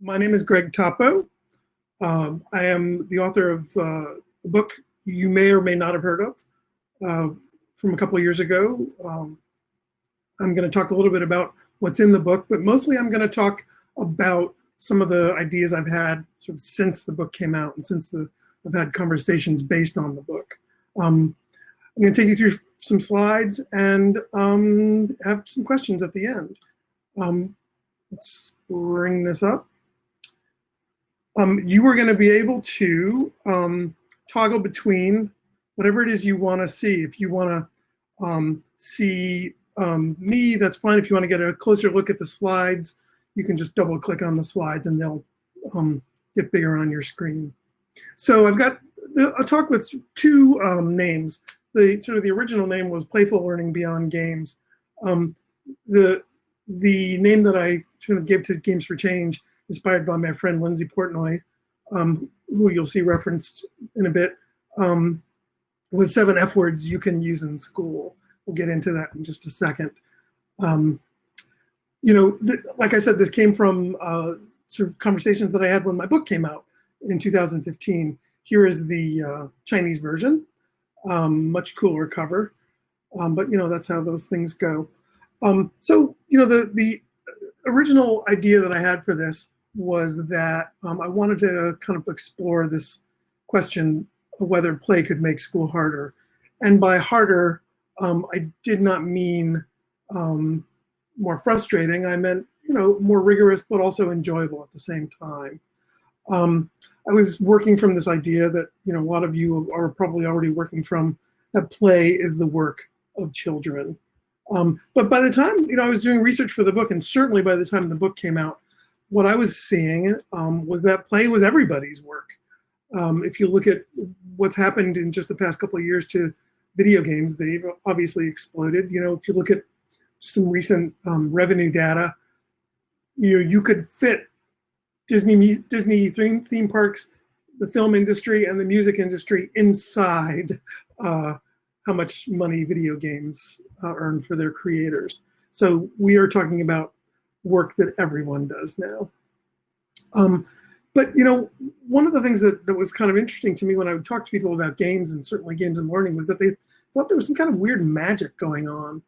My name is Greg Toppo. I am the author of a book you may or may not have heard of from a couple of years ago. I'm going to talk a little bit about what's in the book, but mostly I'm going to talk about some of the ideas I've had sort of since the book came out and since I've had conversations based on the book. I'm going to take you through some slides and have some questions at the end. Let's bring this up. You are going to be able to toggle between whatever it is you want to see. If you want to see me, that's fine. If you want to get a closer look at the slides, you can just double click on the slides and they'll get bigger on your screen. So I've got a talk with two names. The original name was Playful Learning Beyond Games. The name that I sort of gave to Games for Change, inspired by my friend Lindsay Portnoy, who you'll see referenced in a bit, was 7 F words you can use in school. We'll get into that in just a second. Like I said, this came from sort of conversations that I had when my book came out in 2015. Here is the Chinese version, much cooler cover, but that's how those things go. The original idea that I had for this was that I wanted to kind of explore this question of whether play could make school harder. And by harder, I did not mean more frustrating. I meant, more rigorous, but also enjoyable at the same time. I was working from this idea that, a lot of you are probably already working from, that play is the work of children. But by the time, I was doing research for the book, and certainly by the time the book came out, what I was seeing was that play was everybody's work. If you look at what's happened in just the past couple of years to video games, they've obviously exploded. If you look at some recent revenue data, you could fit Disney theme parks, the film industry, and the music industry inside how much money video games earn for their creators. So we are talking about work that everyone does now. But one of the things that was kind of interesting to me when I would talk to people about games, and certainly games and learning, was that they thought there was some kind of weird magic going on.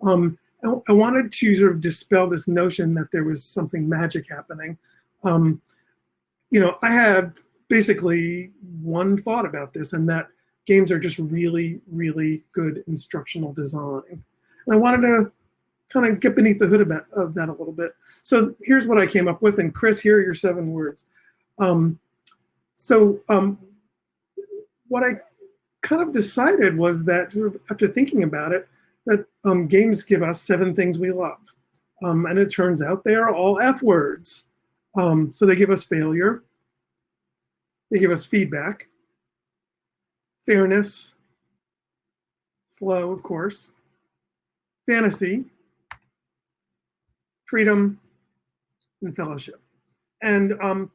I wanted to sort of dispel this notion that there was something magic happening. I had basically one thought about this, and that games are just really, really good instructional design. And I wanted to kind of get beneath the hood of that a little bit. So here's what I came up with, and Chris, here are your 7 words. What I kind of decided was that, after thinking about it, that games give us 7 things we love. And it turns out they are all F words. So they give us failure, they give us feedback, fairness, flow, of course, fantasy, freedom, and fellowship. And I'm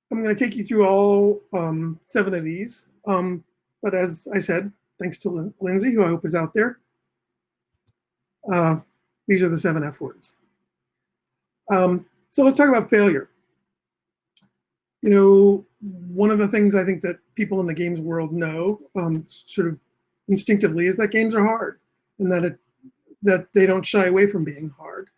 going to take you through all 7 of these. But as I said, thanks to Lindsay, who I hope is out there, these are the 7 F words. So let's talk about failure. One of the things I think that people in the games world know sort of instinctively is that games are hard, and that they don't shy away from being hard.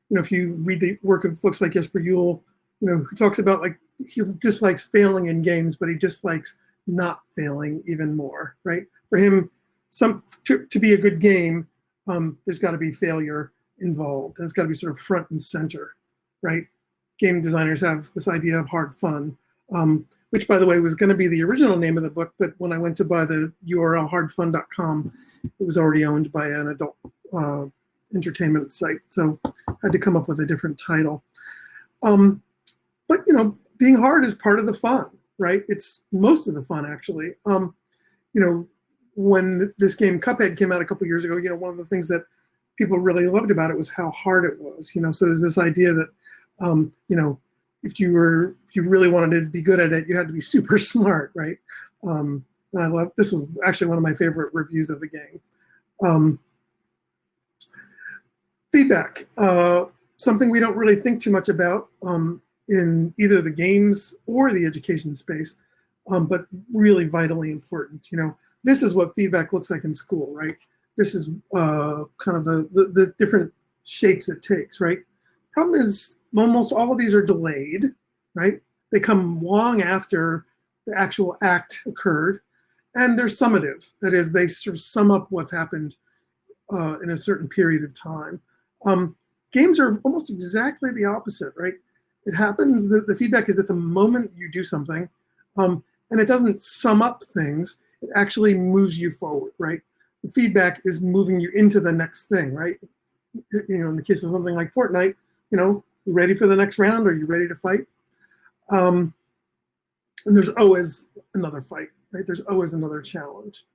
If you read the work of folks like Jesper Juhl, who talks about, like, he dislikes failing in games, but he dislikes not failing even more, right? For him, to be a good game, there's got to be failure involved. And it's got to be sort of front and center, right? Game designers have this idea of hard fun, which, by the way, was going to be the original name of the book, but when I went to buy the URL hardfun.com, it was already owned by an adult entertainment site, so I had to come up with a different title. But being hard is part of the fun, right? It's most of the fun, actually. When this game Cuphead came out a couple years ago, one of the things that people really loved about it was how hard it was. So there's this idea that if you really wanted to be good at it, you had to be super smart, right? And I love, this was actually one of my favorite reviews of the game. Feedback. Something we don't really think too much about in either the games or the education space, but really vitally important. This is what feedback looks like in school, right? This is kind of the different shapes it takes, right? Problem is almost all of these are delayed, right? They come long after the actual act occurred, and they're summative. That is, they sort of sum up what's happened in a certain period of time. Games are almost exactly the opposite, right? It happens, the feedback is at the moment you do something, and it doesn't sum up things, it actually moves you forward, right? The feedback is moving you into the next thing, right? In the case of something like Fortnite, you ready for the next round? Are you ready to fight? And there's always another fight, right? There's always another challenge.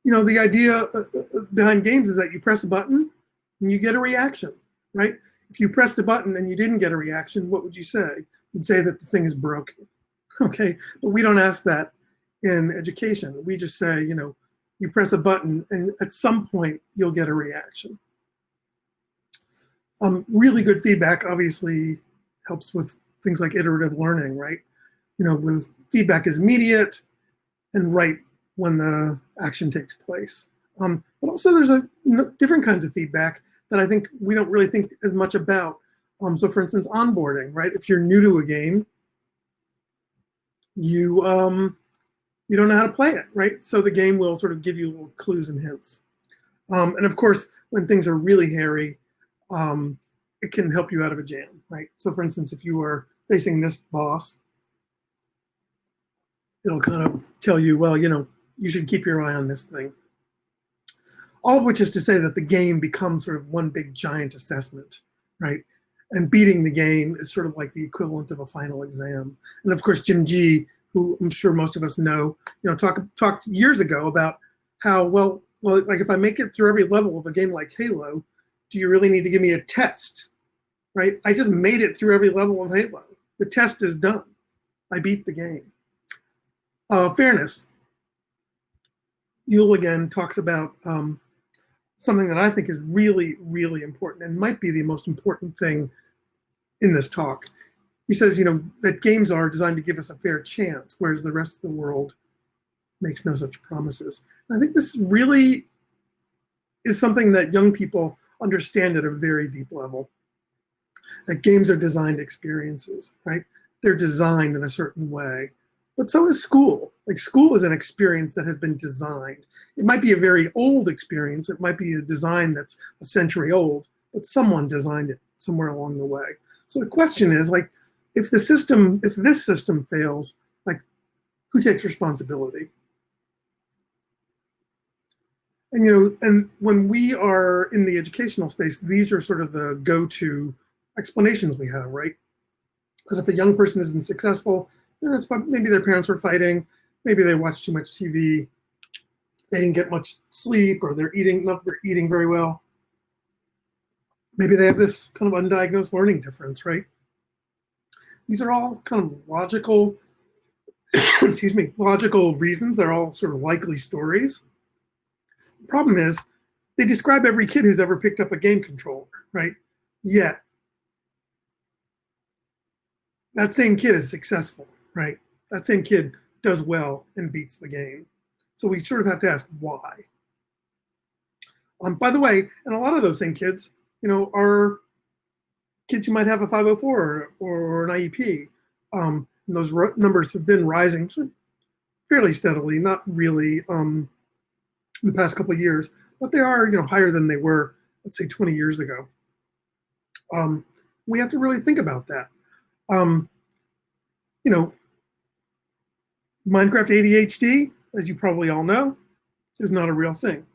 The idea behind games is that you press a button and you get a reaction, right? If you pressed a button and you didn't get a reaction, what would you say? You'd say that the thing is broken, okay? But we don't ask that in education. We just say, you press a button and at some point you'll get a reaction. Really good feedback obviously helps with things like iterative learning, right? With feedback is immediate and right when the action takes place. But also there's different kinds of feedback that I think we don't really think as much about. So for instance, onboarding, right? If you're new to a game, you don't know how to play it, right? So the game will sort of give you little clues and hints. And of course, when things are really hairy, it can help you out of a jam, right? So for instance, if you are facing this boss, it'll kind of tell you, well, you should keep your eye on this thing. All of which is to say that the game becomes sort of one big giant assessment, right? And beating the game is sort of like the equivalent of a final exam. And of course, Jim G, who I'm sure most of us know, talked years ago about how, well, like if I make it through every level of a game like Halo, do you really need to give me a test, right? I just made it through every level of Halo. The test is done. I beat the game. Fairness. Yule again talks about something that I think is really, really important and might be the most important thing in this talk. He says, that games are designed to give us a fair chance, whereas the rest of the world makes no such promises. And I think this really is something that young people understand at a very deep level. That games are designed experiences, right? They're designed in a certain way. But so is school. Like school is an experience that has been designed. It might be a very old experience. It might be a design that's a century old, but someone designed it somewhere along the way. So the question is, like, if this system fails, like, who takes responsibility? And and when we are in the educational space, these are sort of the go-to explanations we have, right? That if a young person isn't successful, that's maybe their parents were fighting, maybe they watched too much TV, they didn't get much sleep, or they're not eating very well. Maybe they have this kind of undiagnosed learning difference, right? These are all kind of logical, logical reasons. They're all sort of likely stories. The problem is they describe every kid who's ever picked up a game controller, right? Yet that same kid is successful, right? That same kid does well and beats the game. So we sort of have to ask why. By the way, and a lot of those same kids, are kids who might have a 504 or an IEP. And those numbers have been rising fairly steadily, not really in the past couple of years, but they are, higher than they were, let's say, 20 years ago. We have to really think about that. Minecraft ADHD, as you probably all know, is not a real thing.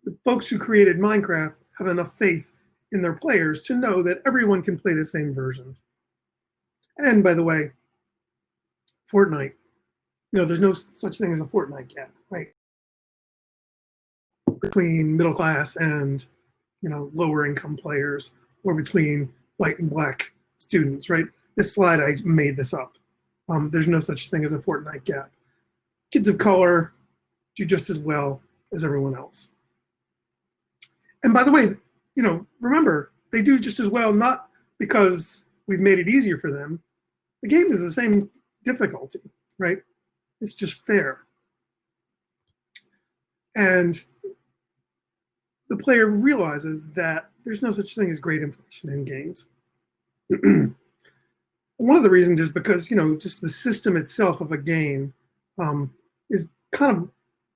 The folks who created Minecraft have enough faith in their players to know that everyone can play the same version. And by the way, Fortnite, there's no such thing as a Fortnite gap, right? Between middle class and, lower income players, or between white and black students, right? This slide, I made this up. There's no such thing as a Fortnite gap. Kids of color do just as well as everyone else. And by the way, remember, they do just as well, not because we've made it easier for them. The game is the same difficulty, right? It's just there. And the player realizes that there's no such thing as grade inflation in games. One of the reasons is because, just the system itself of a game is kind of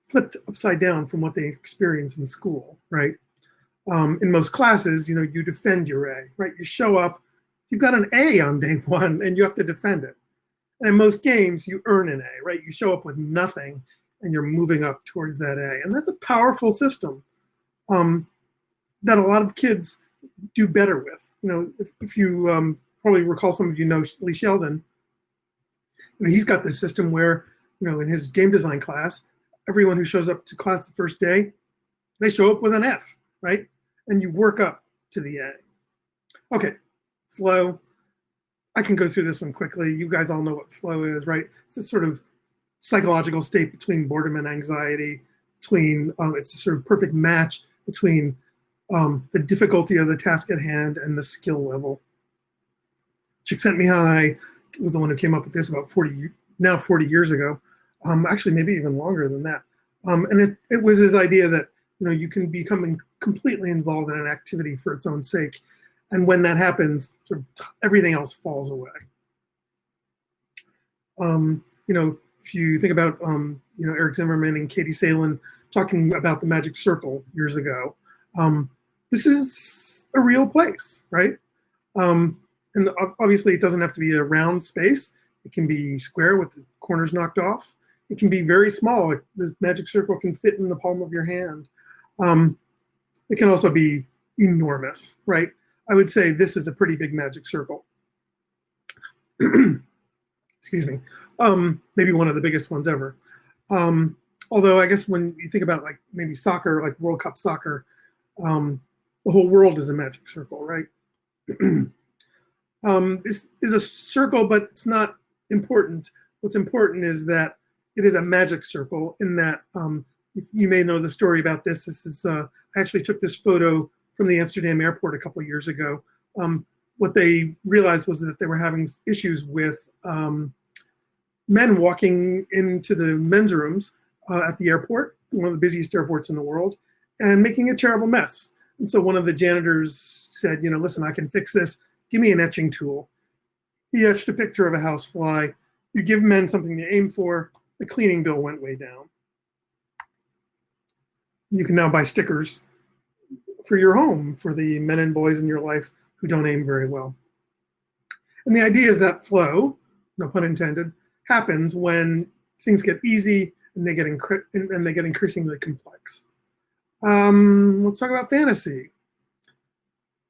flipped upside down from what they experience in school, right? In most classes, you defend your A, right? You show up, you've got an A on day one, and you have to defend it. And in most games, you earn an A, right? You show up with nothing, and you're moving up towards that A. And that's a powerful system that a lot of kids do better with. If you probably recall, some of you know Lee Sheldon, he's got this system where, in his game design class, everyone who shows up to class the first day, they show up with an F, right? And you work up to the A. Okay, flow. I can go through this one quickly. You guys all know what flow is, right? It's a sort of psychological state between boredom and anxiety, it's a sort of perfect match between the difficulty of the task at hand and the skill level. Csikszentmihalyi was the one who came up with this about 40 years ago, actually maybe even longer than that. And it was his idea that you can become completely involved in an activity for its own sake, and when that happens, sort of everything else falls away. If you think about Eric Zimmerman and Katie Salen talking about the magic circle years ago, this is a real place, right? And obviously, it doesn't have to be a round space. It can be square with the corners knocked off. It can be very small. The magic circle can fit in the palm of your hand. It can also be enormous, right? I would say this is a pretty big magic circle. Excuse me. Maybe one of the biggest ones ever. Although I guess when you think about like maybe soccer, like World Cup soccer, the whole world is a magic circle, right? This is a circle, but it's not important. What's important is that it is a magic circle in that you may know the story about this. This is I actually took this photo from the Amsterdam airport a couple of years ago. What they realized was that they were having issues with men walking into the men's rooms at the airport, one of the busiest airports in the world, and making a terrible mess. And so one of the janitors said, listen, I can fix this. Give me an etching tool. He etched a picture of a housefly. You give men something to aim for, the cleaning bill went way down. You can now buy stickers for your home for the men and boys in your life who don't aim very well. And the idea is that flow, no pun intended, happens when things get easy and they get increasingly complex. Let's talk about fantasy.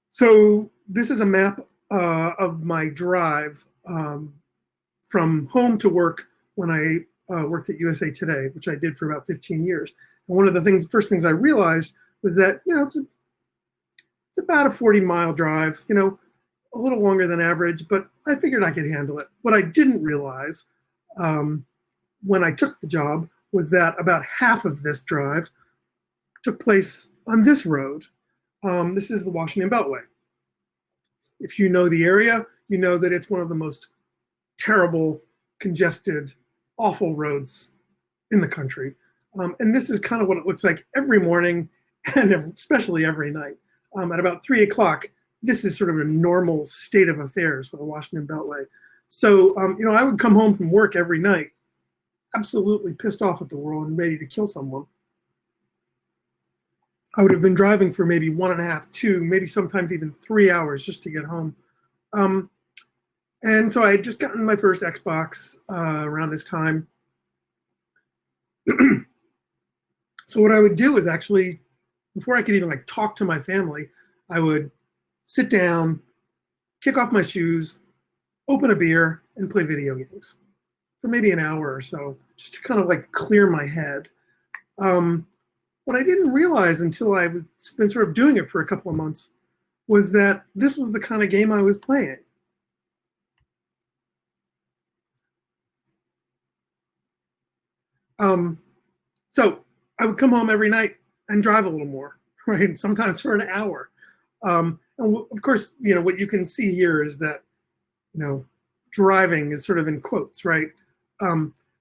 So this is a map of my drive from home to work when I worked at USA Today, which I did for about 15 years. And one of the first things I realized was that, it's about a 40-mile drive, a little longer than average, but I figured I could handle it. What I didn't realize when I took the job was that about half of this drive took place on this road. This is the Washington Beltway. If you know the area, you know that it's one of the most terrible, congested, awful roads in the country. And this is kind of what it looks like every morning and especially every night. At about 3 o'clock, this is sort of a normal state of affairs for the Washington Beltway. So, I would come home from work every night, absolutely pissed off at the world and ready to kill someone. I would have been driving for maybe 1.5, 2, maybe sometimes even 3 hours just to get home. And so I had just gotten my first Xbox around this time. So what I would do is actually, before I could even talk to my family, I would sit down, kick off my shoes, open a beer, and play video games for maybe an hour or so, just to kind of clear my head. What I didn't realize until I was been sort of doing it for a couple of months was that this was the kind of game I was playing. So I would come home every night and drive a little more, right? Sometimes for an hour. And of course, what you can see here is that, driving is sort of in quotes, right?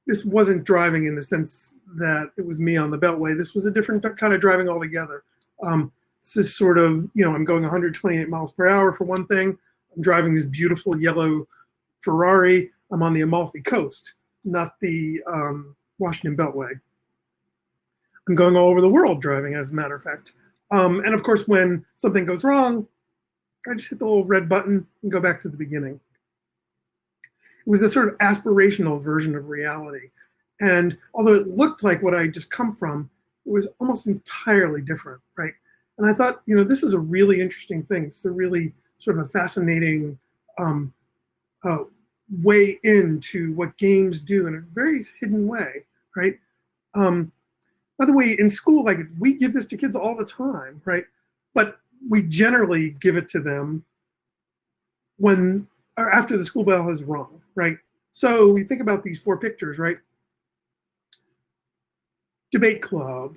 This wasn't driving in the sense that it was me on the Beltway. This was a different kind of driving altogether. This is sort of, I'm going 128 miles per hour for one thing. I'm driving this beautiful yellow Ferrari. I'm on the Amalfi Coast, not the Washington Beltway. I'm going all over the world driving, as a matter of fact. And of course, when something goes wrong, I just hit the little red button and go back to the beginning. It was a sort of aspirational version of reality. And although it looked like what I just come from, it was almost entirely different, right? And I thought, this is a really interesting thing. It's a really sort of a fascinating way into what games do in a very hidden way, right? By the way, in school, like we give this to kids all the time, right? But we generally give it to them when or after the school bell has rung, right? So we think about these 4 pictures, right? Debate club,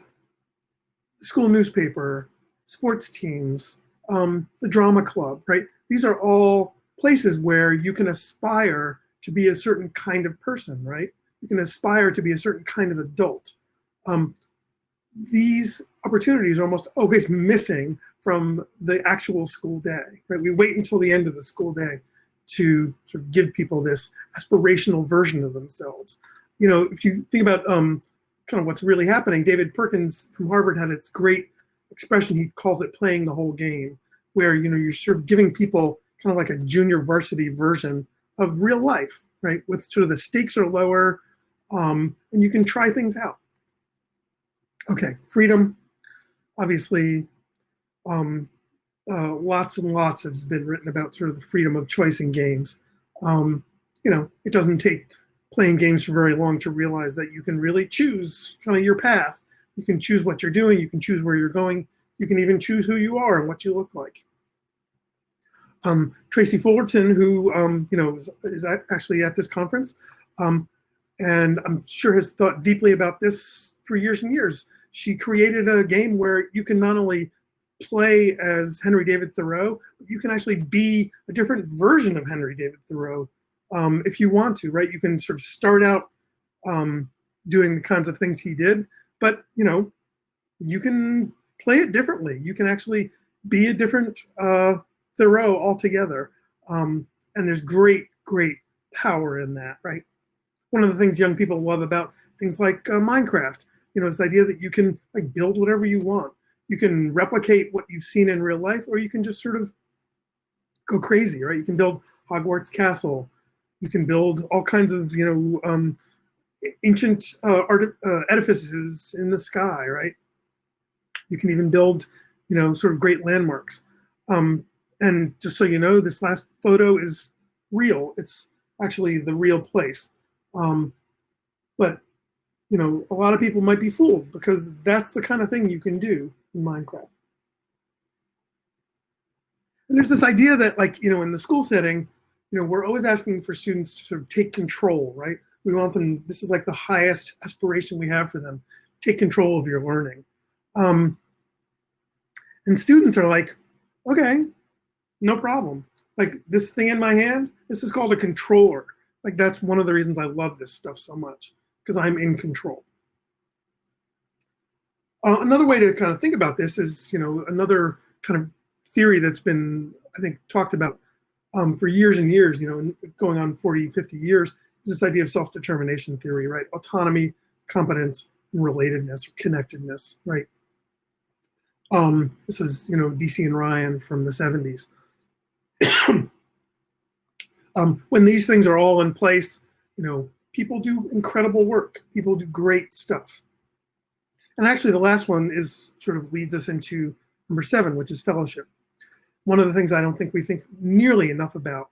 school newspaper, sports teams, the drama club, right? These are all places where you can aspire to be a certain kind of person, right? You can aspire to be a certain kind of adult. These opportunities are almost always missing from the actual school day, right? We wait until the end of the school day to sort of give people this aspirational version of themselves. If you think about kind of what's really happening, David Perkins from Harvard had this great expression, he calls it playing the whole game, where you're sort of giving people kind of like a junior varsity version of real life, right? With sort of the stakes are lower, and you can try things out. Okay, freedom, obviously, lots and lots has been written about sort of the freedom of choice in games. It doesn't take playing games for very long to realize that you can really choose kind of your path. You can choose what you're doing. You can choose where you're going. You can even choose who you are and what you look like. Tracy Fullerton, who is actually at this conference, and I'm sure has thought deeply about this for years and years. She created a game where you can not only play as Henry David Thoreau, but you can actually be a different version of Henry David Thoreau if you want to, right? You can sort of start out doing the kinds of things he did, but you can play it differently. You can actually be a different Thoreau altogether. And there's great, great power in that, right? One of the things young people love about things like Minecraft, is the idea that you can like build whatever you want. You can replicate what you've seen in real life, or you can just sort of go crazy, right? You can build Hogwarts Castle. You can build all kinds of, ancient edifices in the sky, right? You can even build, sort of great landmarks. And just so you know, this last photo is real. It's actually the real place. But a lot of people might be fooled because that's the kind of thing you can do in Minecraft. And there's this idea that, like, in the school setting, we're always asking for students to sort of take control, right? We want them, this is like the highest aspiration we have for them, take control of your learning. And students are like, okay, no problem. Like this thing in my hand, this is called a controller. Like that's one of the reasons I love this stuff so much, because I'm in control. Another way to kind of think about this is, another kind of theory that's been, I think, talked about for years and years, going on 40, 50 years, is this idea of self-determination theory, right? Autonomy, competence, and relatedness or connectedness, right? This is, DC and Ryan from the 70s. When these things are all in place, people do incredible work. People do great stuff. And actually, the last one is sort of leads us into number 7, which is fellowship. One of the things I don't think we think nearly enough about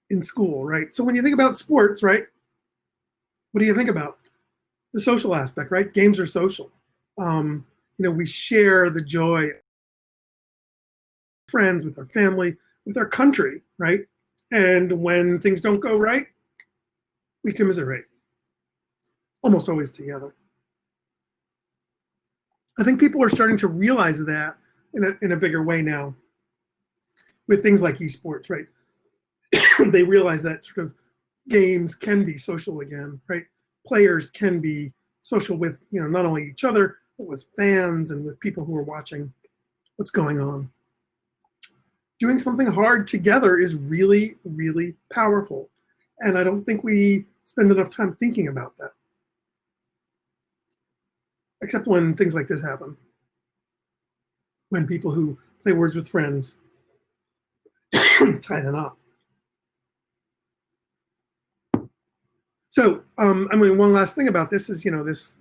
in school, right? So when you think about sports, right, what do you think about? The social aspect, right? Games are social. We share the joy with friends, with our family, with our country, right? And when things don't go right, we commiserate, almost always together. I think people are starting to realize that in a bigger way now. with things like esports, right? They realize that sort of games can be social again, right? Players can be social with, not only each other, but with fans and with people who are watching what's going on. Doing something hard together is really, really powerful. And I don't think we spend enough time thinking about that. Except when things like this happen. When people who play Words with Friends tie the knot. So, one last thing about this is,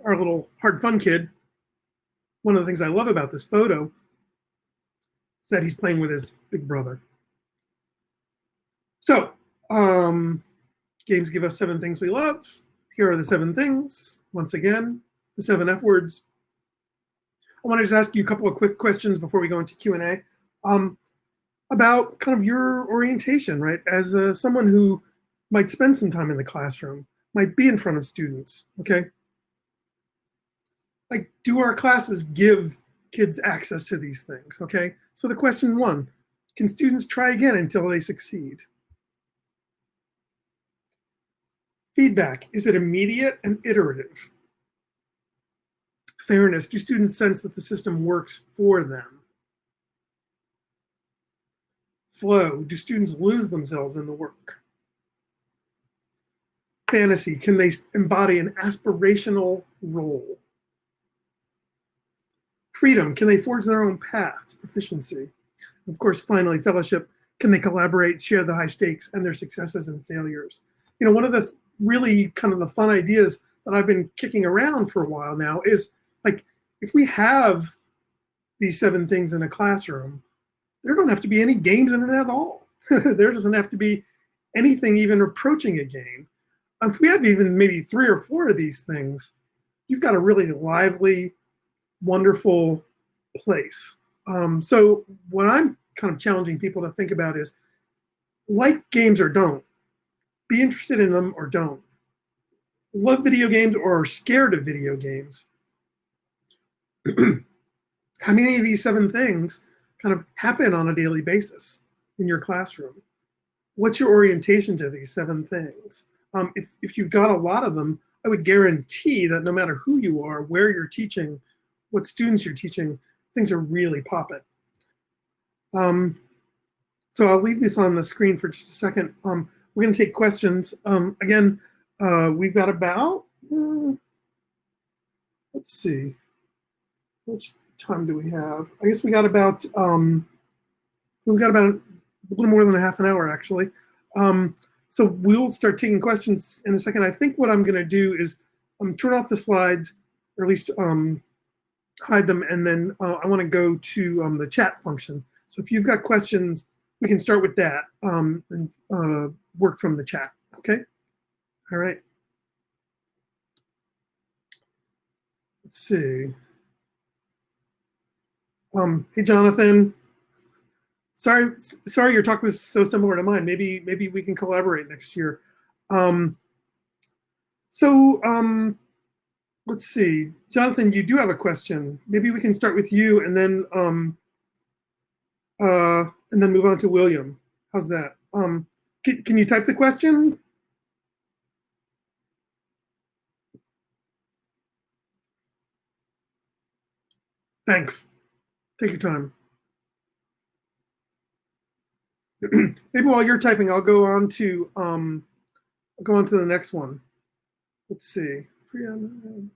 our little hard fun kid. One of the things I love about this photo is that he's playing with his big brother. So, games give us 7 things we love. Here are the 7 things. Once again, the 7 F words. I want to just ask you a couple of quick questions before we go into Q&A about kind of your orientation, right? As someone who might spend some time in the classroom, might be in front of students, okay? Like, do our classes give kids access to these things, okay? So the question 1, can students try again until they succeed? Feedback, is it immediate and iterative? Fairness, do students sense that the system works for them? Flow, do students lose themselves in the work? Fantasy, can they embody an aspirational role? Freedom, can they forge their own path? Proficiency. Of course, finally, fellowship, can they collaborate, share the high stakes and their successes and failures? One of the really kind of the fun ideas that I've been kicking around for a while now is, like, if we have these 7 things in a classroom, there don't have to be any games in it at all. There doesn't have to be anything even approaching a game. If we have even maybe 3 or 4 of these things, you've got a really lively, wonderful place. So what I'm kind of challenging people to think about is, like games or don't, be interested in them or don't. Love video games or are scared of video games. How many of these 7 things kind of happen on a daily basis in your classroom? What's your orientation to these 7 things? If you've got a lot of them, I would guarantee that no matter who you are, where you're teaching, what students you're teaching, things are really popping. So I'll leave this on the screen for just a second. We're going to take questions. Again, we've got about, let's see, which time do we have? I guess we got about a little more than a half an hour, actually. So we'll start taking questions in a second. I think what I'm going to do is turn off the slides, or at least hide them, and then I want to go to the chat function. So if you've got questions, we can start with that and work from the chat. Okay? All right. Let's see. Hey, Jonathan. Sorry, your talk was so similar to mine. Maybe we can collaborate next year. Let's see, Jonathan, you do have a question. Maybe we can start with you and then move on to William. How's that? Can you type the question? Thanks. Take your time. Maybe while you're typing, I'll go on to the next one. Let's see. Okay.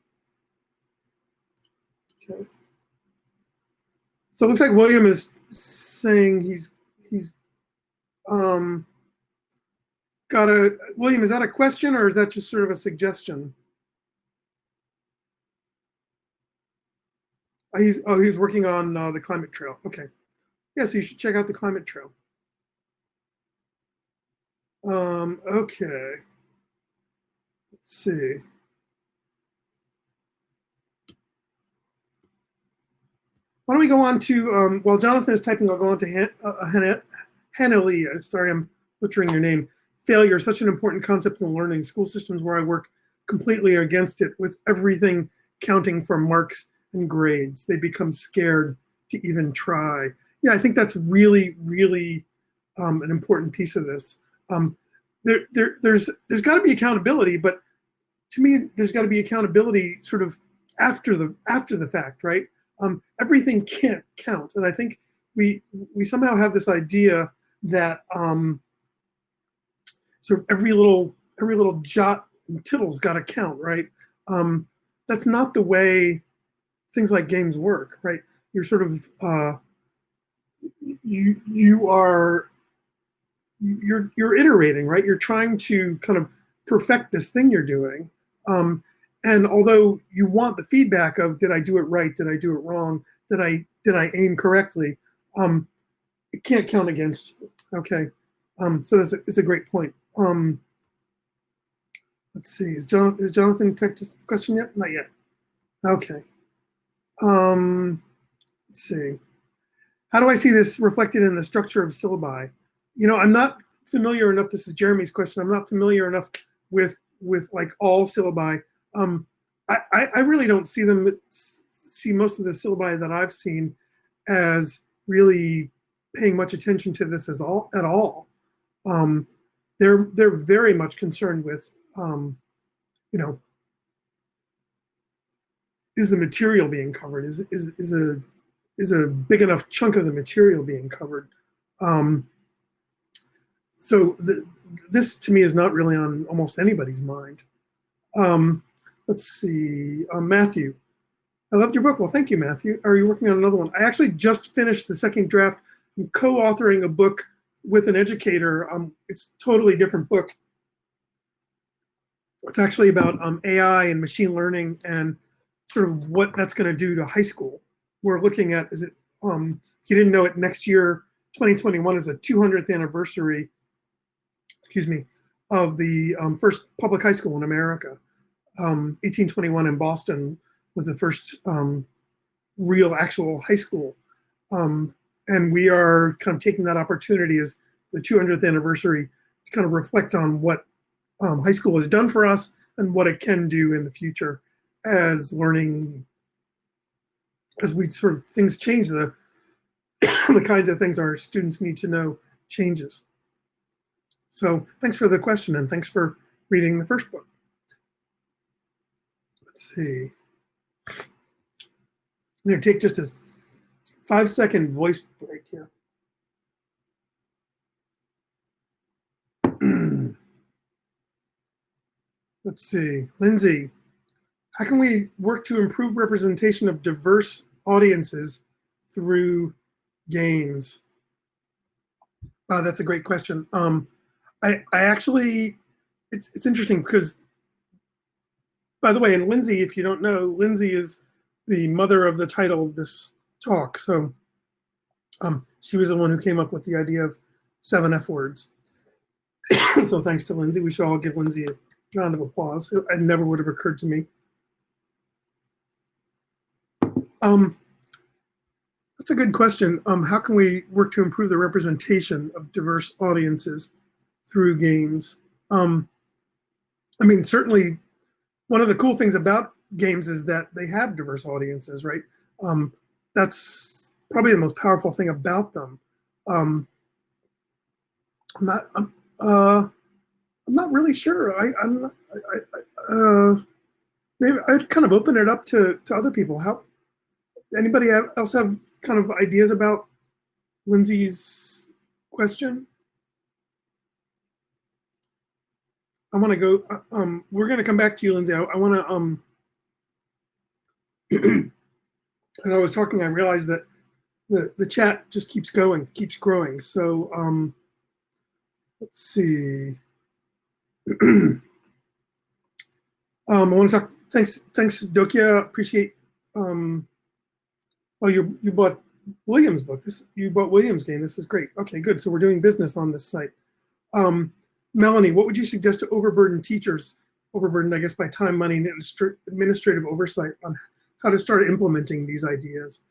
So it looks like William is saying he's got a, William, is that a question or is that just sort of a suggestion? He's working on the climate trail. Okay. Yeah, so you should check out the climate trail. Okay. Let's see. Why don't we go on to, while Jonathan is typing, I'll go on to Haneli. Sorry, I'm butchering your name. Failure, such an important concept in learning. School systems where I work completely against it, with everything counting for marks and grades. They become scared to even try. Yeah, I think that's really, really an important piece of this. There's got to be accountability, but to me, there's got to be accountability sort of after the fact, right? Everything can't count, and I think we somehow have this idea that sort of every little jot and tittle's got to count, right? That's not the way things like games work, right? You're sort of you're iterating, right? You're trying to kind of perfect this thing you're doing. And although you want the feedback of, did I do it right? Did I do it wrong? Did I aim correctly? It can't count against you. Okay. So it's a great point. Let's see. Is Jonathan checked his question yet? Not yet. Okay. Let's see. How do I see this reflected in the structure of syllabi? I'm not familiar enough. This is Jeremy's question. I'm not familiar enough with like all syllabi. I really don't see most of the syllabi that I've seen as really paying much attention to this at all. They're very much concerned with is the material being covered? Is a big enough chunk of the material being covered? So this to me is not really on almost anybody's mind. Let's see, Matthew. I loved your book. Well, thank you, Matthew. Are you working on another one? I actually just finished the second draft. I'm co-authoring a book with an educator. It's a totally different book. It's actually about AI and machine learning and sort of what that's going to do to high school. We're looking at, if you didn't know it, next year, 2021 is the 200th anniversary, of the first public high school in America. 1821 in Boston was the first real actual high school. And we are kind of taking that opportunity as the 200th anniversary to kind of reflect on what high school has done for us and what it can do in the future as learning, as we sort of things change, the kinds of things our students need to know changes. So thanks for the question, and thanks for reading the first book. Let's see. I'm going to take just a 5-second voice break here. Let's see. Lindsay, how can we work to improve representation of diverse audiences through games? That's a great question. I actually, it's interesting because, by the way, and Lindsay, if you don't know, Lindsay is the mother of the title of this talk. So she was the one who came up with the idea of 7 F words. So thanks to Lindsay. We should all give Lindsay a round of applause. It never would have occurred to me. That's a good question. How can we work to improve the representation of diverse audiences through games? I mean, certainly one of the cool things about games is that they have diverse audiences, right? That's probably the most powerful thing about them. I'm not really sure. Maybe I'd kind of open it up to other people. Anybody else have kind of ideas about Lindsay's question? I want to go. We're going to come back to you, Lindsay. I want to. As I was talking, I realized that the chat just keeps growing. So let's see. I want to talk. Thanks, Dokia. Appreciate. Oh, you bought William's book. You bought William's game. This is great. Okay, good. So we're doing business on this site. Melanie, what would you suggest to overburdened teachers? Overburdened, I guess, by time, money, and administrative oversight on how to start implementing these ideas.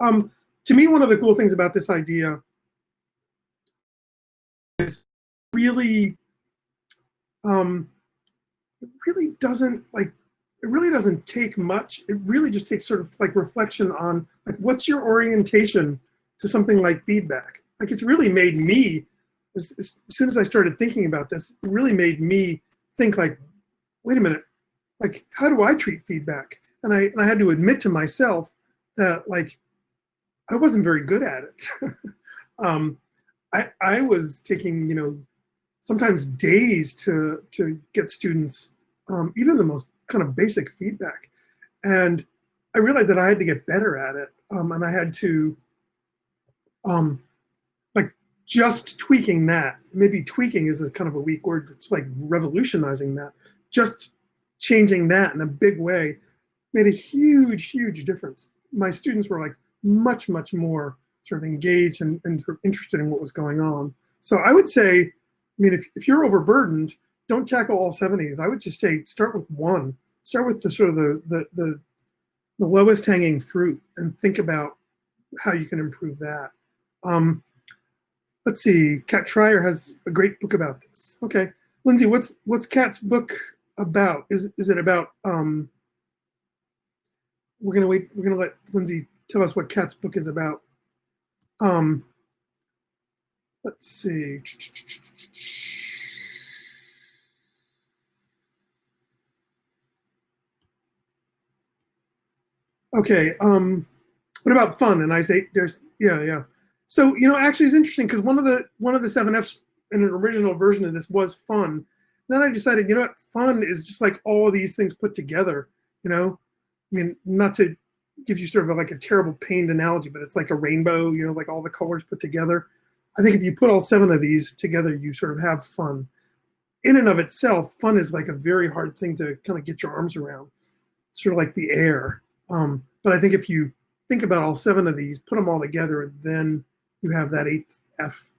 To me, one of the cool things about this idea is really, it really doesn't take much. It really just takes sort of like reflection on like what's your orientation to something like feedback. Like it's really made me as soon as I started thinking about this, it really made me think like, wait a minute, like how do I treat feedback? And I had to admit to myself that like I wasn't very good at it. I was taking, you know, sometimes days to get students even the most kind of basic feedback, and I realized that I had to get better at it, and I had to like just tweaking that. Maybe tweaking is a kind of a weak word. It's like revolutionizing that. Just changing that in a big way made a huge difference. My students were like much more sort of engaged and sort of interested in what was going on. So I would say, I mean, if you're overburdened, don't tackle all 70s. I would just say start with one. Start with the sort of the lowest hanging fruit and think about how you can improve that. Let's see. Kat Schreier has a great book about this. Okay, Lindsay, what's Kat's book about? Is it about? We're gonna wait. We're gonna let Lindsay tell us what Kat's book is about. Let's see. Okay. What about fun? And I say there's yeah. So you know, actually, it's interesting because one of the 7Fs in an original version of this was fun. Then I decided, you know what, fun is just like all of these things put together. You know, I mean, not to give you sort of like a terrible pained analogy, but it's like a rainbow. You know, like all the colors put together. I think if you put all 7 of these together, you sort of have fun. In and of itself, fun is like a very hard thing to kind of get your arms around. It's sort of like the air. But I think if you think about all 7 of these, put them all together, then you have that 8th F,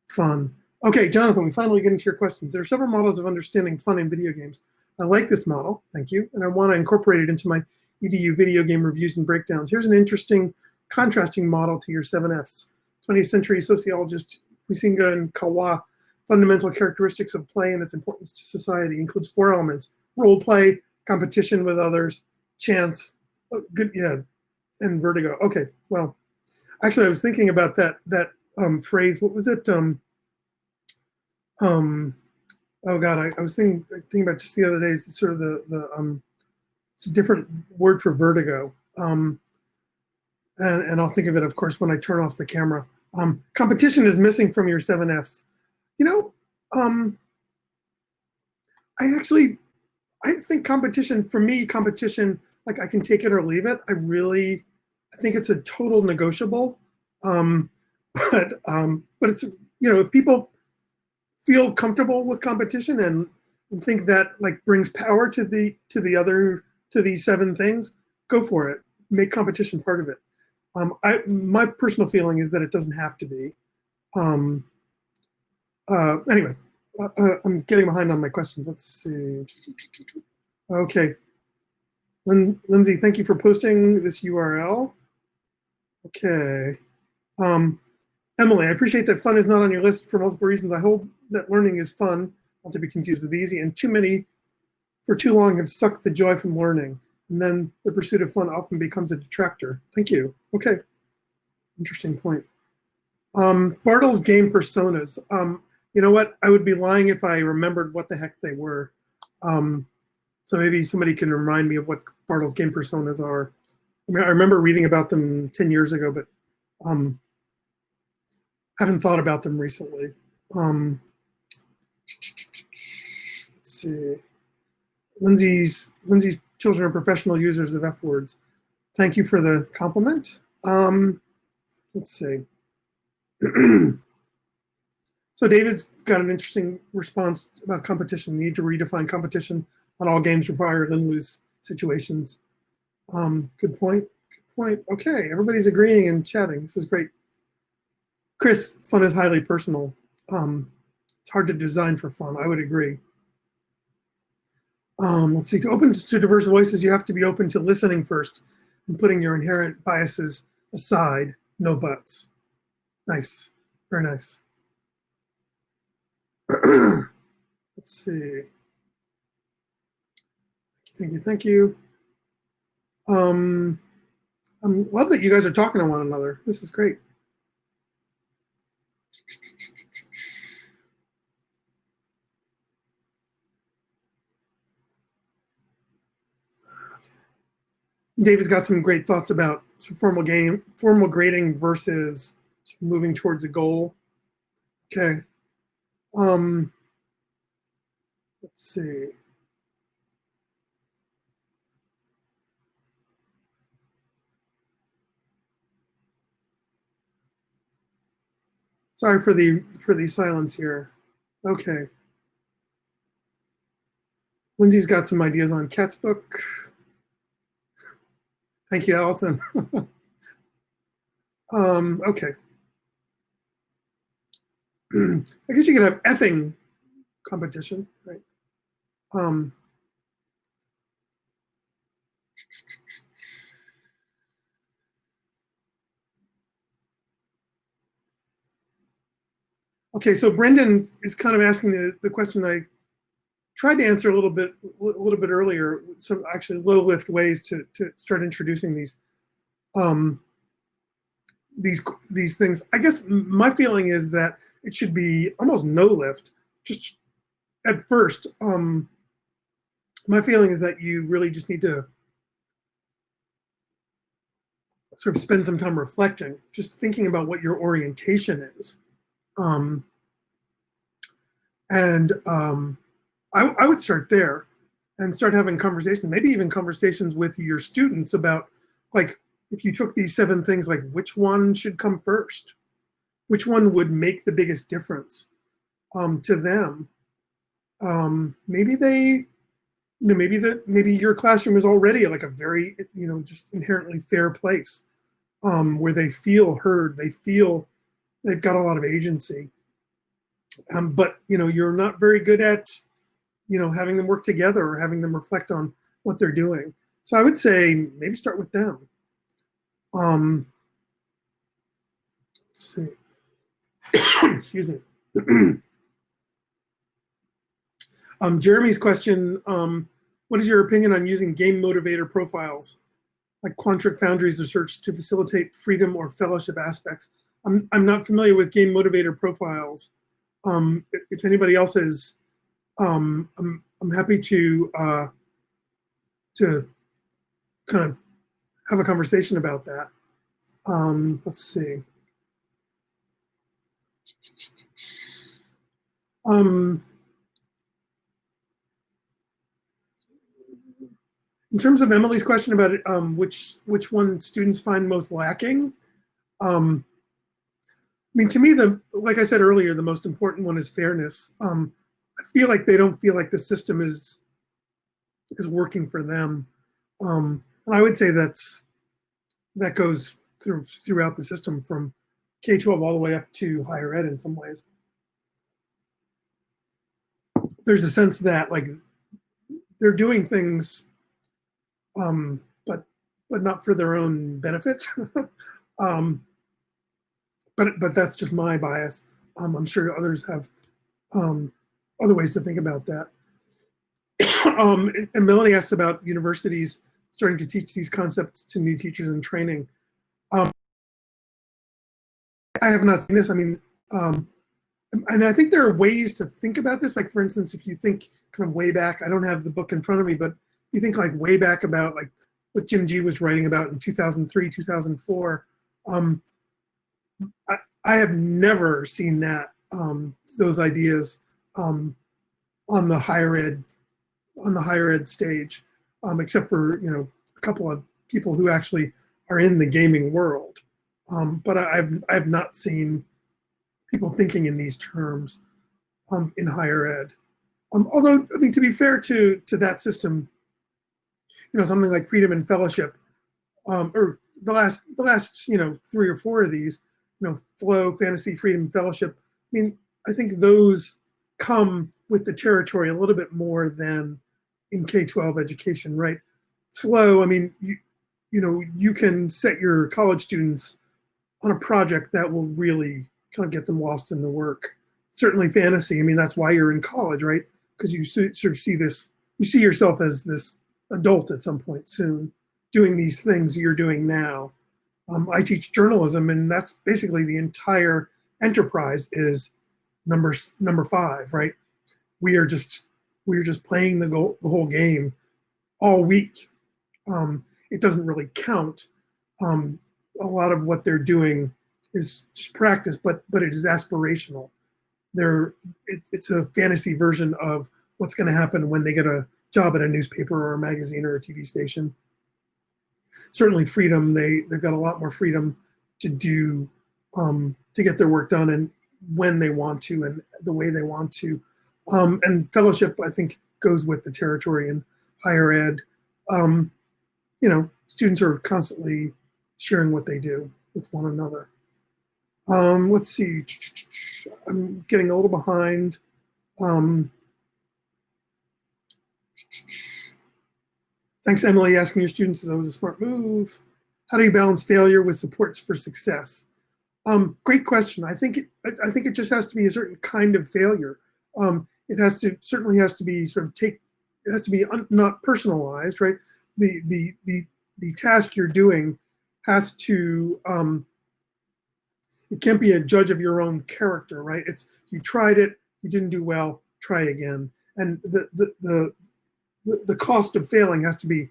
fun. Okay, Jonathan, we finally get into your questions. There are several models of understanding fun in video games. I like this model, thank you, and I want to incorporate it into my EDU video game reviews and breakdowns. Here's an interesting contrasting model to your 7Fs. 20th century sociologist Huizinga and Kawa, fundamental characteristics of play and its importance to society includes 4 elements: role play, competition with others, chance, good, yeah, and vertigo. Okay, well, actually, I was thinking about that phrase. What was it? Oh God, I was thinking about just the other day. It's sort of it's a different word for vertigo. And I'll think of it, of course, when I turn off the camera. Competition is missing from your 7Fs. You know, I think competition, for me, competition, like I can take it or leave it. I think it's a total negotiable. But it's, you know, if people feel comfortable with competition and think that like brings power to these 7 things, go for it. Make competition part of it. My personal feeling is that it doesn't have to be. Anyway, I'm getting behind on my questions. Let's see. Okay. Lindsay, thank you for posting this URL. Okay. Emily, I appreciate that fun is not on your list for multiple reasons. I hope that learning is fun, not to be confused with easy, and too many for too long have sucked the joy from learning. And then the pursuit of fun often becomes a detractor. Thank you. Okay. Interesting point. Bartle's game personas. You know what? I would be lying if I remembered what the heck they were. So maybe somebody can remind me of what Bartle's game personas are. I mean, I remember reading about them 10 years ago, but haven't thought about them recently. Let's see. Lindsay's children are professional users of F words. Thank you for the compliment. Let's see. So David's got an interesting response about competition. We need to redefine competition on all games require win-lose situations. Good point. Good point. Okay, everybody's agreeing and chatting. This is great. Chris, fun is highly personal. It's hard to design for fun. I would agree. Let's see. To open to diverse voices, you have to be open to listening first and putting your inherent biases aside. No buts. Nice. Very nice. Let's see. Thank you. I love that you guys are talking to one another. This is great. David's got some great thoughts about formal grading versus moving towards a goal. Okay. Let's see. Sorry for the silence here. Okay. Lindsay's got some ideas on Kat's book. Thank you, Allison. Okay. I guess you could have effing competition, right? Okay, so Brendan is kind of asking the question I tried to answer a little bit earlier. Some actually low lift ways to start introducing um, these things. I guess my feeling is that it should be almost no lift. Just at first, my feeling is that you really just need to sort of spend some time reflecting, just thinking about what your orientation is. I would start there and start having conversations, maybe even conversations with your students about, like, if you took these 7 things, like which one should come first, which one would make the biggest difference to them. Maybe they, maybe your classroom is already like a very, just inherently fair place where they feel heard, they feel they've got a lot of agency. But you're not very good at having them work together or having them reflect on what they're doing. So I would say maybe start with them. Let's see. Excuse me. Jeremy's question, what is your opinion on using game motivator profiles like Quantric Foundry's research to facilitate freedom or fellowship aspects? I'm not familiar with game motivator profiles. If anybody else is, I'm happy to kind of have a conversation about that. Let's see. In terms of Emily's question about it, which one students find most lacking, I mean, to me, like I said earlier, the most important one is fairness. I feel like they don't feel like the system is working for them, and I would say that goes throughout the system from K-12 all the way up to higher ed in some ways. There's a sense that like they're doing things, but not for their own benefit. But that's just my bias. I'm sure others have other ways to think about that. And Melanie asked about universities starting to teach these concepts to new teachers in training. I have not seen this. I mean, and I think there are ways to think about this. Like, for instance, if you think kind of way back, I don't have the book in front of me, but you think like way back about like what Jim G was writing about in 2003, 2004. I have never seen that those ideas on the higher ed stage, except for a couple of people who actually are in the gaming world. But I've not seen people thinking in these terms in higher ed. Although, I mean, to be fair to that system, something like freedom and fellowship, or the last 3 or 4 of these, flow, fantasy, freedom, fellowship. I mean, I think those come with the territory a little bit more than in K-12 education, right? Flow, I mean, you can set your college students on a project that will really kind of get them lost in the work. Certainly fantasy, I mean, that's why you're in college, right? Because you sort of see this, you see yourself as this adult at some point soon, doing these things you're doing now. I teach journalism, and that's basically the entire enterprise is number 5, right? We are just playing the whole game all week, and it doesn't really count. A lot of what they're doing is just practice, but it is aspirational. It's a fantasy version of what's going to happen when they get a job at a newspaper or a magazine or a TV station. Certainly freedom, they've got a lot more freedom to do, to get their work done and when they want to and the way they want to. And fellowship, I think, goes with the territory in higher ed. Students are constantly sharing what they do with one another. Let's see, I'm getting a little behind. Thanks, Emily. Asking your students is always a smart move. How do you balance failure with supports for success? Great question. I think it just has to be a certain kind of failure. It certainly has to be not personalized, right? The task you're doing has to, it can't be a judge of your own character, right? It's, you tried it, you didn't do well, try again. And the cost of failing has to be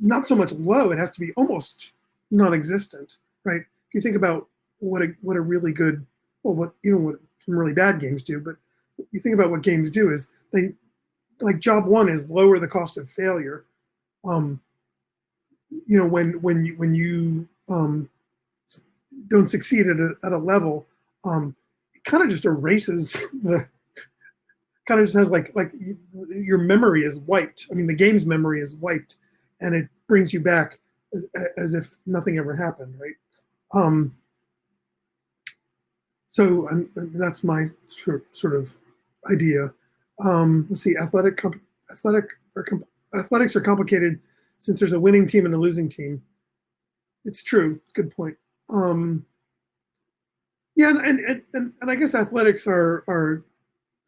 not so much low, it has to be almost non-existent, right? If you think about what a really good, well, what some really bad games do, but you think about what games do is they, like job one is lower the cost of failure. When you don't succeed at a level, it kind of just erases the, kind of just has like your memory is wiped. I mean, the game's memory is wiped, and it brings you back as if nothing ever happened, right? So that's my sort of idea. Let's see, athletics are complicated since there's a winning team and a losing team. It's true. It's a good point. Yeah, and I guess athletics are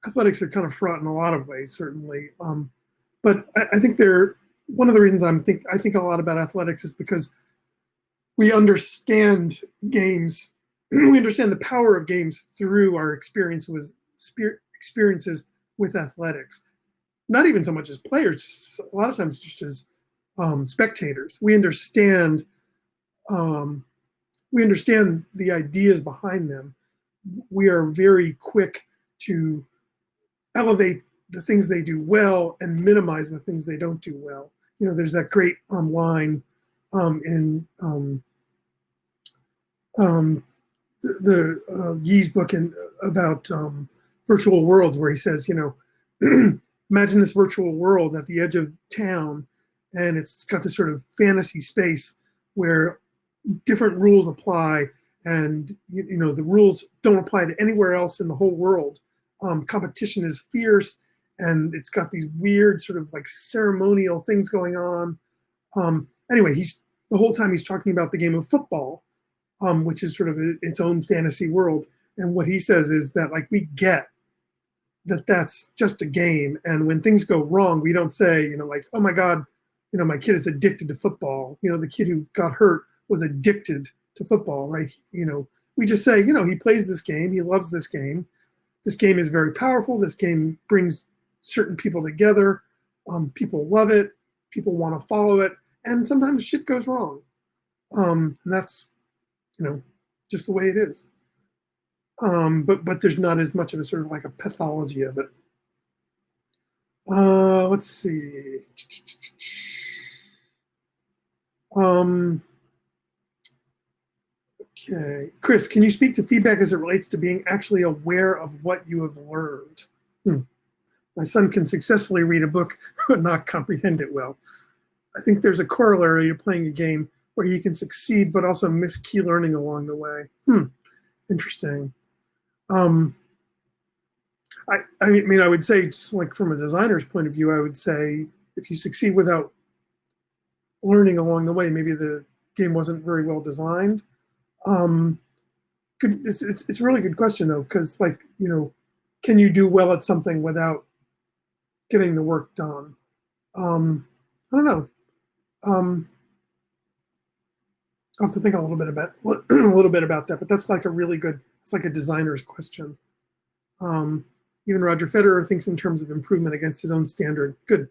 kind of fraught in a lot of ways, certainly. But I think one of the reasons I think a lot about athletics is because we understand games, we understand the power of games through our experiences with athletics. Not even so much as players, a lot of times just as spectators. We understand the ideas behind them. We are very quick to elevate the things they do well and minimize the things they don't do well. There's that great line in the Yee's book about virtual worlds, where he says, imagine this virtual world at the edge of town, and it's got this sort of fantasy space where different rules apply, and the rules don't apply to anywhere else in the whole world. Competition is fierce, and it's got these weird sort of like ceremonial things going on. Anyway, the whole time he's talking about the game of football, which is sort of its own fantasy world. And what he says is that, like, we get that that's just a game, and when things go wrong, we don't say, like, oh my God, my kid is addicted to football. The kid who got hurt was addicted to football, right? We just say, he plays this game, he loves this game. This game is very powerful. This game brings certain people together. People love it. People want to follow it. And sometimes shit goes wrong. And that's, just the way it is. But there's not as much of a sort of like a pathology of it. Let's see. Okay, Chris, can you speak to feedback as it relates to being actually aware of what you have learned? My son can successfully read a book but not comprehend it well. I think there's a corollary to playing a game where he can succeed but also miss key learning along the way. Interesting. I mean, I would say, just like from a designer's point of view, I would say if you succeed without learning along the way, maybe the game wasn't very well designed. It's a really good question though, because like, can you do well at something without getting the work done? I don't know. I'll have to think a little bit about that, but that's like a really good, it's like a designer's question. Even Roger Federer thinks in terms of improvement against his own standard. Good.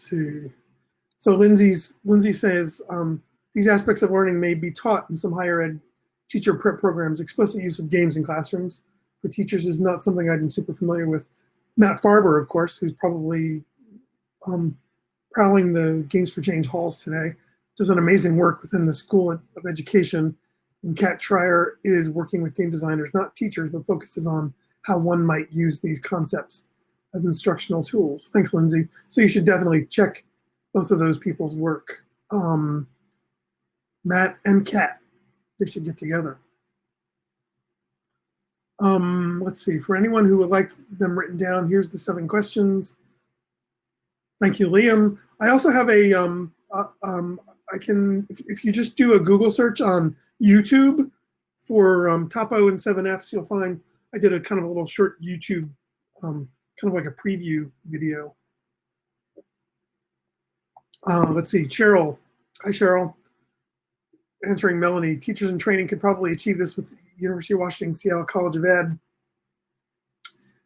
see. So Lindsay says these aspects of learning may be taught in some higher ed teacher prep programs. Explicit use of games in classrooms for teachers is not something I'm super familiar with. Matt Farber, of course, who's probably prowling the Games for Change halls today, does an amazing work within the School of Education. And Kat Schreier is working with game designers, not teachers, but focuses on how one might use these concepts as instructional tools. Thanks, Lindsay. So you should definitely check both of those people's work. Matt and Kat, they should get together. Let's see, for anyone who would like them written down, here's the 7 questions. Thank you, Liam. I also have a, I can, if you just do a Google search on YouTube for Toppo and 7Fs, you'll find I did a kind of a little short YouTube, kind of like a preview video. Let's see, Cheryl. Hi, Cheryl. Answering Melanie, teachers in training could probably achieve this with University of Washington Seattle College of Ed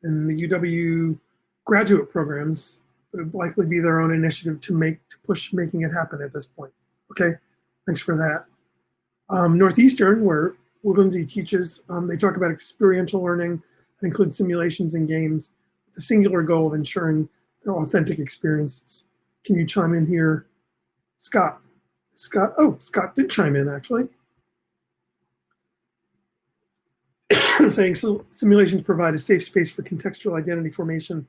and the UW graduate programs. But it would likely be their own initiative to push making it happen at this point. Okay, thanks for that. Northeastern, where Lindsay teaches, they talk about experiential learning that includes simulations and games with the singular goal of ensuring they're authentic experiences. Can you chime in here, Scott? Scott did chime in actually. Saying simulations provide a safe space for contextual identity formation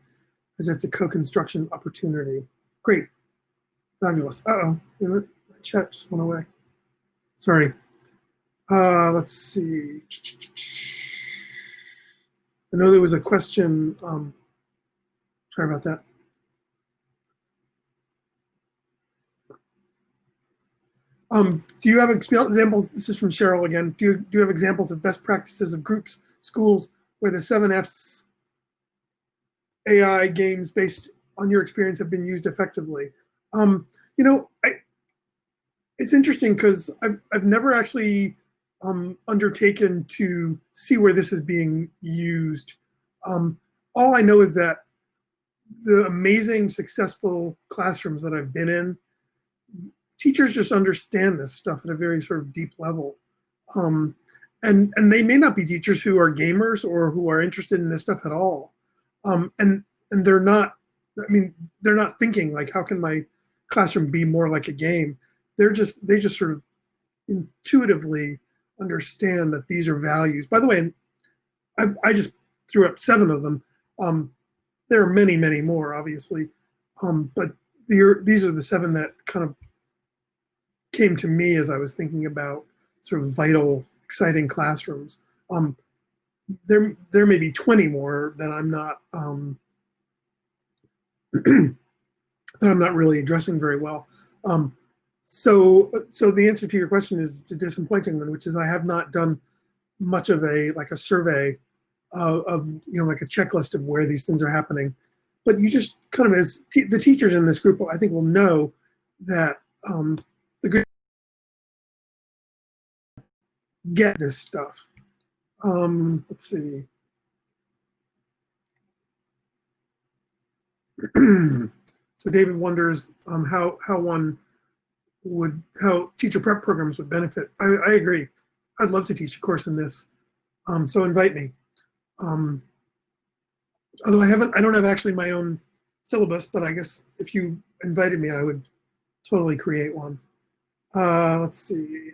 as it's a co-construction opportunity. Great, fabulous. Uh-oh, the chat just went away. Sorry. Let's see. I know there was a question. Sorry about that. Do you have examples? This is from Cheryl again. Do you have examples of best practices of groups, schools where the 7Fs AI games based on your experience have been used effectively? You know, it's interesting because I've never actually undertaken to see where this is being used. All I know is that the amazing, successful classrooms that I've been in, teachers just understand this stuff at a very sort of deep level. And they may not be teachers who are gamers or who are interested in this stuff at all. And they're not, I mean, they're not thinking like, how can my classroom be more like a game? They just sort of intuitively understand that these are values. By the way, I just threw up 7 of them. There are many, many more, obviously. But these are the 7 that kind of came to me as I was thinking about sort of vital, exciting classrooms. There may be 20 more that I'm not that I'm not really addressing very well. So the answer to your question is a disappointing one, which is I have not done much of a survey of like a checklist of where these things are happening. But you just kind of, as the teachers in this group, I think will know that the group get this stuff. Let's see. So David wonders how teacher prep programs would benefit. I agree. I'd love to teach a course in this. So invite me. Although I don't have actually my own syllabus, but I guess if you invited me, I would totally create one. Let's see.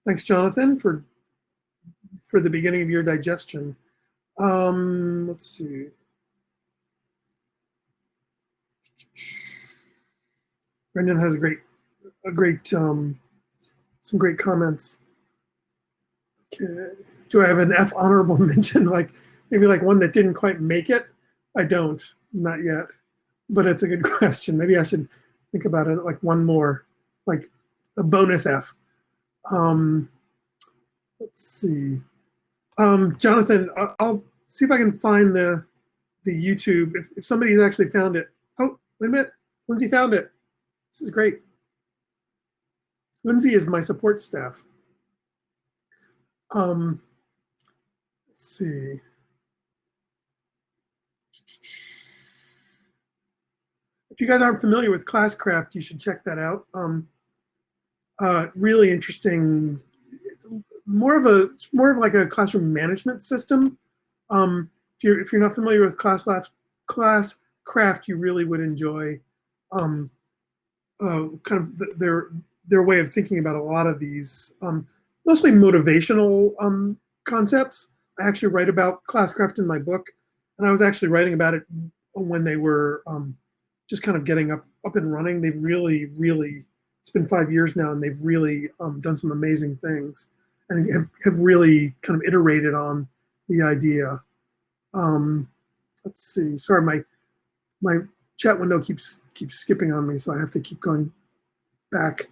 Thanks, Jonathan, for the beginning of your digestion. Let's see. Brendan has some great comments. Okay. Do I have an F honorable mention? Like maybe like one that didn't quite make it? I don't, not yet. But it's a good question. Maybe I should think about it like one more, like a bonus F. Let's see. Jonathan, I'll see if I can find the YouTube. If somebody's actually found it. Oh, wait a minute. Lindsay found it. This is great. Lindsay is my support staff. Let's see. if you guys aren't familiar with Classcraft, you should check that out. Really interesting. It's more of like a classroom management system. If you're not familiar with Classcraft, you really would enjoy um, kind of their way of thinking about a lot of these mostly motivational concepts. I actually write about Classcraft in my book, and I was actually writing about it when they were just kind of getting up and running. They've really it's been 5 years now, and they've really done some amazing things, and have really kind of iterated on the idea. Let's see. Sorry, my chat window keeps skipping on me, so I have to keep going back.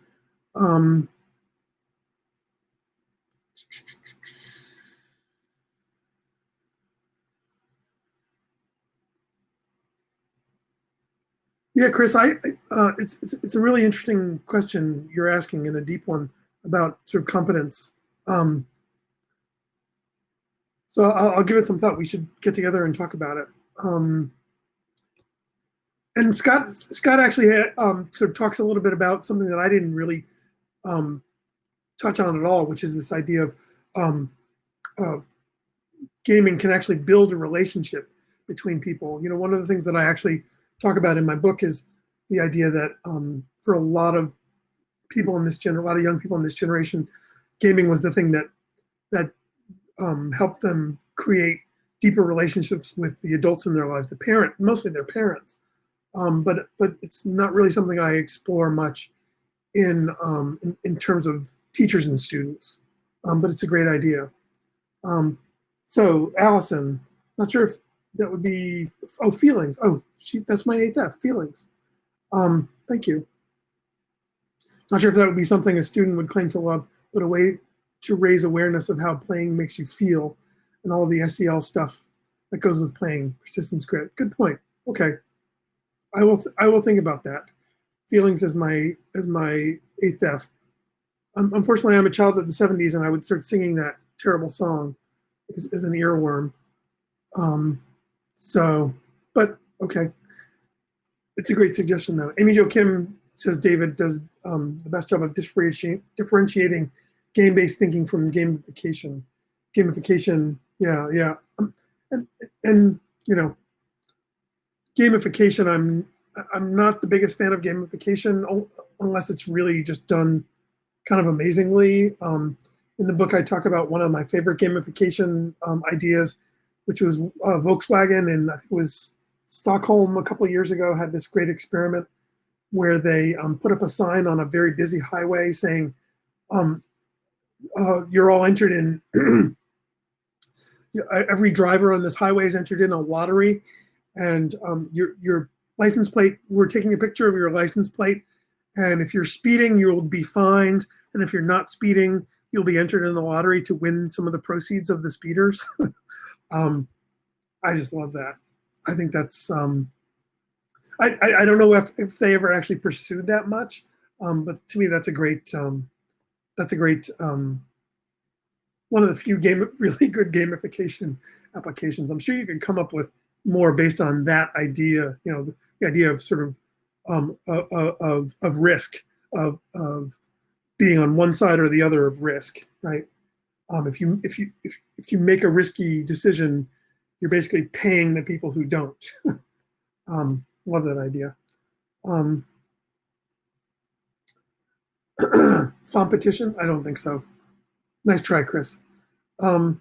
Yeah, Chris, it's a really interesting question you're asking, and a deep one about sort of competence. So I'll give it some thought. We should get together and talk about it. And Scott actually sort of talks a little bit about something that I didn't really um, touch on at all, which is this idea of um, uh, gaming can actually build a relationship between people. You know, one of the things that I actually talk about in my book is the idea that for a lot of people in a lot of young people in this generation, gaming was the thing that helped them create deeper relationships with the adults in their lives, mostly their parents. But it's not really something I explore much in terms of teachers and students. But it's a great idea. So Allison, not sure if that would be, feelings. That's my 8F, feelings. Thank you. Not sure if that would be something a student would claim to love, but a way to raise awareness of how playing makes you feel and all the SEL stuff that goes with playing, persistence, grit. Good point. Okay. I will think about that. Feelings as my 8F. Unfortunately, I'm a child of the 70s, and I would start singing that terrible song as an earworm. But okay. It's a great suggestion, though. Amy Jo Kim says David does the best job of differentiating game-based thinking from gamification. Gamification, yeah. And you know, gamification. I'm not the biggest fan of gamification unless it's really just done kind of amazingly. In the book, I talk about one of my favorite gamification ideas, which was Volkswagen, and I think it was Stockholm a couple of years ago, had this great experiment where they put up a sign on a very busy highway saying, you're all entered in, every driver on this highway is entered in a lottery, and your license plate, we're taking a picture of your license plate, and if you're speeding, you'll be fined, and if you're not speeding, you'll be entered in the lottery to win some of the proceeds of the speeders. I just love that. I think that's I don't know if they ever actually pursued that much, but to me that's a great one of the few really good gamification applications. I'm sure you can come up with more based on that idea. You know, the idea of sort of risk of being on one side or the other of risk, right? If you make a risky decision, you're basically paying the people who don't. Love that idea. Competition? I don't think so. Nice try, Chris. We're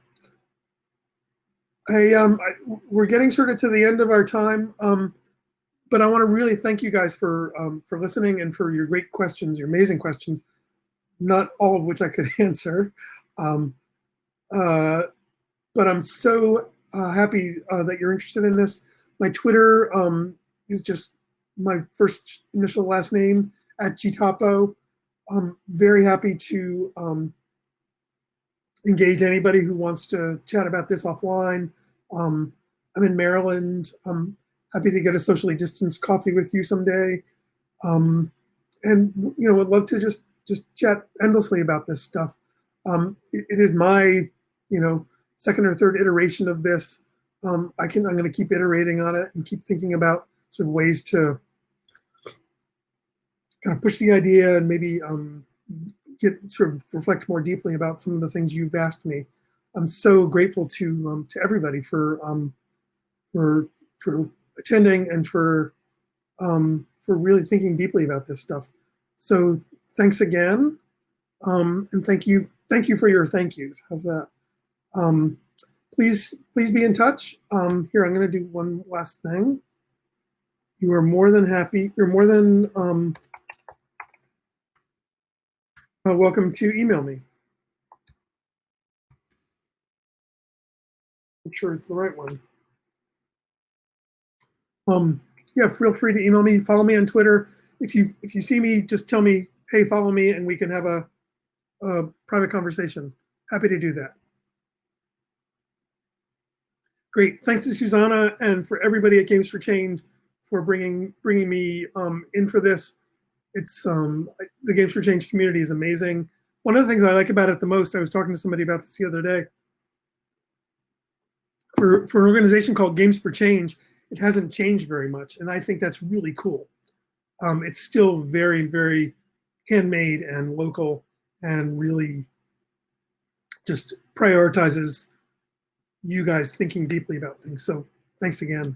getting sort of to the end of our time, but I want to really thank you guys for listening and for your great questions, your amazing questions. Not all of which I could answer, but I'm so happy that you're interested in this. My Twitter is just my first initial last name @gtoppo. I'm very happy to engage anybody who wants to chat about this offline. I'm in Maryland. I'm happy to get a socially distanced coffee with you someday. And would love to just chat endlessly about this stuff. It is my second or third iteration of this. I'm going to keep iterating on it and keep thinking about sort of ways to kind of push the idea and maybe get sort of reflect more deeply about some of the things you've asked me. I'm so grateful to everybody for for attending and for really thinking deeply about this stuff. So thanks again, and thank you for your thank yous. How's that? Um, please be in touch. Here, I'm going to do one last thing. You are more than happy. You're more than welcome to email me. I'm sure it's the right one. Yeah, feel free to email me. Follow me on Twitter. If you see me, just tell me, hey, follow me, and we can have a private conversation. Happy to do that. Great. Thanks to Susanna and for everybody at Games for Change for bringing me in for this. It's the Games for Change community is amazing. One of the things I like about it the most, I was talking to somebody about this the other day. For an organization called Games for Change, it hasn't changed very much, and I think that's really cool. It's still very, very handmade and local, and really just prioritizes you guys thinking deeply about things. So thanks again.